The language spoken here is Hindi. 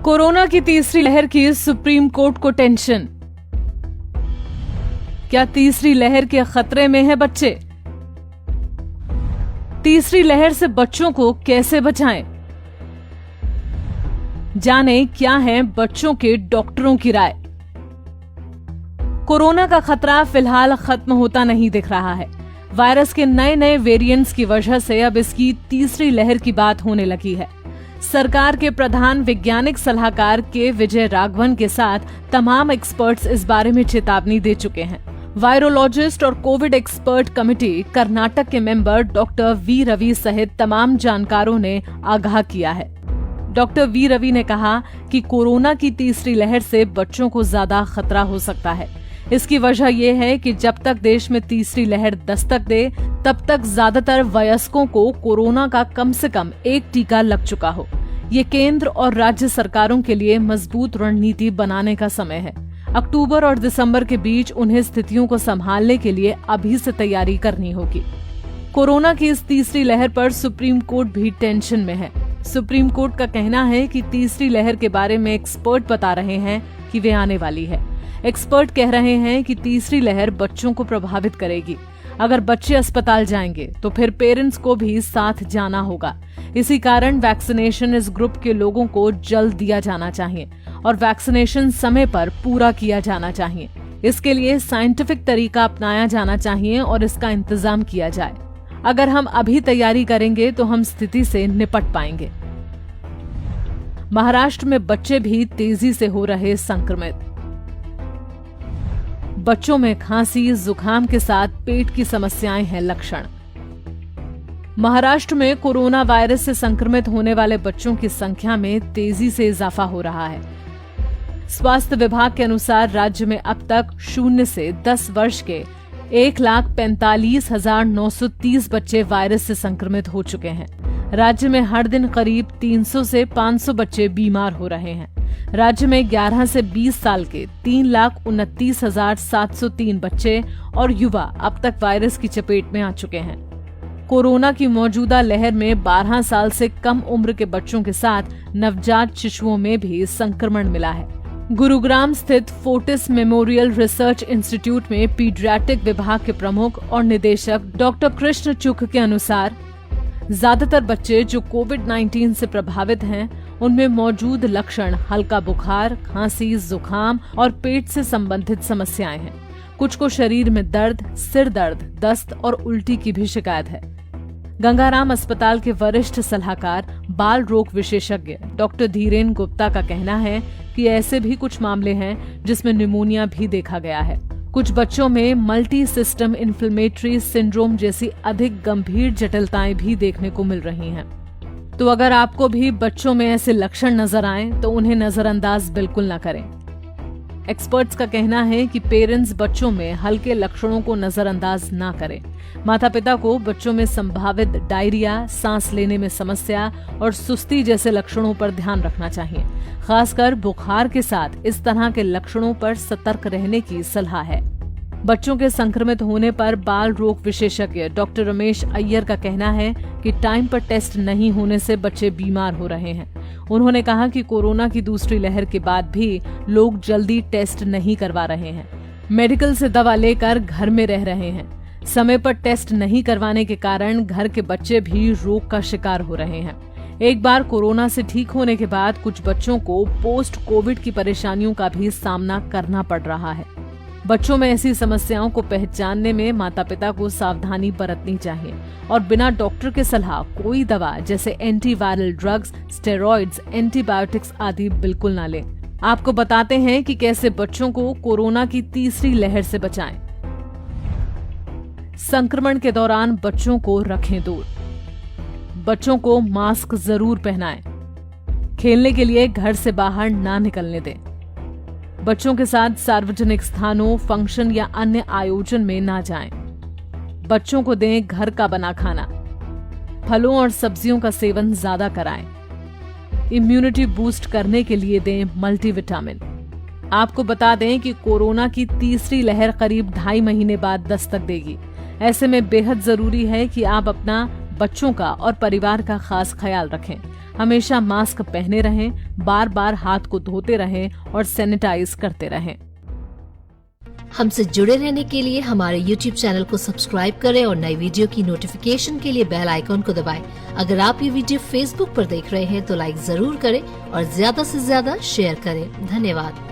कोरोना की तीसरी लहर की सुप्रीम कोर्ट को टेंशन। क्या तीसरी लहर के खतरे में है बच्चे? तीसरी लहर से बच्चों को कैसे बचाएं? जानें क्या है बच्चों के डॉक्टरों की राय। कोरोना का खतरा फिलहाल खत्म होता नहीं दिख रहा है। वायरस के नए नए वेरिएंट्स की वजह से अब इसकी तीसरी लहर की बात होने लगी है। सरकार के प्रधान वैज्ञानिक सलाहकार के विजय राघवन के साथ तमाम एक्सपर्ट्स इस बारे में चेतावनी दे चुके हैं। वायरोलॉजिस्ट और कोविड एक्सपर्ट कमेटी कर्नाटक के मेंबर डॉक्टर वी रवि सहित तमाम जानकारों ने आगाह किया है। डॉक्टर वी रवि ने कहा कि कोरोना की तीसरी लहर से बच्चों को ज्यादा खतरा हो सकता है। इसकी वजह यह है कि जब तक देश में तीसरी लहर दस्तक दे तब तक ज्यादातर वयस्कों को कोरोना का कम से कम एक टीका लग चुका हो। ये केंद्र और राज्य सरकारों के लिए मजबूत रणनीति बनाने का समय है। अक्टूबर और दिसंबर के बीच उन्हें स्थितियों को संभालने के लिए अभी से तैयारी करनी होगी। कोरोना की इस तीसरी लहर पर सुप्रीम कोर्ट भी टेंशन में है। सुप्रीम कोर्ट का कहना है कि तीसरी लहर के बारे में एक्सपर्ट बता रहे हैं कि वे आने वाली है। एक्सपर्ट कह रहे हैं कि तीसरी लहर बच्चों को प्रभावित करेगी। अगर बच्चे अस्पताल जाएंगे तो फिर पेरेंट्स को भी साथ जाना होगा। इसी कारण वैक्सीनेशन इस ग्रुप के लोगों को जल्द दिया जाना चाहिए और वैक्सीनेशन समय पर पूरा किया जाना चाहिए। इसके लिए साइंटिफिक तरीका अपनाया जाना चाहिए और इसका इंतजाम किया जाए। अगर हम अभी तैयारी करेंगे तो हम स्थिति से निपट पाएंगे। महाराष्ट्र में बच्चे भी तेजी से हो रहे संक्रमित। बच्चों में खांसी, जुकाम के साथ पेट की समस्याएं हैं लक्षण। महाराष्ट्र में कोरोना वायरस से संक्रमित होने वाले बच्चों की संख्या में तेजी से इजाफा हो रहा है। स्वास्थ्य विभाग के अनुसार राज्य में अब तक 0 से 10 वर्ष के 1,45,930 बच्चे वायरस से संक्रमित हो चुके हैं। राज्य में हर दिन करीब 300 से 500 बच्चे बीमार हो रहे हैं। राज्य में 11 से 20 साल के 3,29,703 बच्चे और युवा अब तक वायरस की चपेट में आ चुके हैं। कोरोना की मौजूदा लहर में 12 साल से कम उम्र के बच्चों के साथ नवजात शिशुओं में भी संक्रमण मिला है। गुरुग्राम स्थित फोर्टिस मेमोरियल रिसर्च इंस्टीट्यूट में पीडियाट्रिक विभाग के प्रमुख और निदेशक डॉक्टर कृष्ण चुक के अनुसार ज्यादातर बच्चे जो कोविड-19 से प्रभावित हैं उनमें मौजूद लक्षण हल्का बुखार, खांसी, जुकाम और पेट से संबंधित समस्याएं हैं। कुछ को शरीर में दर्द, सिर दर्द, दस्त और उल्टी की भी शिकायत है। गंगाराम अस्पताल के वरिष्ठ सलाहकार बाल रोग विशेषज्ञ डॉक्टर धीरेन गुप्ता का कहना है कि ऐसे भी कुछ मामले हैं जिसमें निमोनिया भी देखा गया है। कुछ बच्चों में मल्टी सिस्टम इन्फ्लेमेटरी सिंड्रोम जैसी अधिक गंभीर जटिलताएं भी देखने को मिल रही हैं। तो अगर आपको भी बच्चों में ऐसे लक्षण नजर आएं तो उन्हें नजरअंदाज बिल्कुल न करें। एक्सपर्ट्स का कहना है कि पेरेंट्स बच्चों में हल्के लक्षणों को नजरअंदाज ना करें। माता पिता को बच्चों में संभावित डायरिया, सांस लेने में समस्या और सुस्ती जैसे लक्षणों पर ध्यान रखना चाहिए। खासकर बुखार के साथ इस तरह के लक्षणों पर सतर्क रहने की सलाह है। बच्चों के संक्रमित होने पर बाल रोग विशेषज्ञ डॉक्टर रमेश अय्यर का कहना है कि टाइम पर टेस्ट नहीं होने से बच्चे बीमार हो रहे हैं। उन्होंने कहा कि कोरोना की दूसरी लहर के बाद भी लोग जल्दी टेस्ट नहीं करवा रहे हैं। मेडिकल से दवा लेकर घर में रह रहे हैं। समय पर टेस्ट नहीं करवाने के कारण घर के बच्चे भी रोग का शिकार हो रहे हैं। एक बार कोरोना से ठीक होने के बाद कुछ बच्चों को पोस्ट कोविड की परेशानियों का भी सामना करना पड़ रहा है। बच्चों में ऐसी समस्याओं को पहचानने में माता पिता को सावधानी बरतनी चाहिए और बिना डॉक्टर के सलाह कोई दवा जैसे एंटीवायरल ड्रग्स, स्टेरॉइड्स, एंटीबायोटिक्स आदि बिल्कुल ना लें। आपको बताते हैं कि कैसे बच्चों को कोरोना की तीसरी लहर से बचाएं। संक्रमण के दौरान बच्चों को रखें दूर। बच्चों को मास्क जरूर पहनाएं। खेलने के लिए घर से बाहर ना निकलने दें। बच्चों के साथ सार्वजनिक स्थानों, फंक्शन या अन्य आयोजन में ना जाएं। बच्चों को दें घर का बना खाना। फलों और सब्जियों का सेवन ज्यादा कराएं। इम्यूनिटी बूस्ट करने के लिए दें मल्टीविटामिन। आपको बता दें कि कोरोना की तीसरी लहर करीब 2.5 महीने बाद दस्तक देगी। ऐसे में बेहद जरूरी है कि आप अपना, बच्चों का और परिवार का खास ख्याल रखें। हमेशा मास्क पहने रहें, बार बार हाथ को धोते रहें और सैनिटाइज करते रहें। हमसे जुड़े रहने के लिए हमारे YouTube चैनल को सब्सक्राइब करें और नई वीडियो की नोटिफिकेशन के लिए बेल आइकॉन को दबाएं। अगर आप ये वीडियो Facebook पर देख रहे हैं तो लाइक जरूर करें और ज्यादा से ज्यादा शेयर करें। धन्यवाद।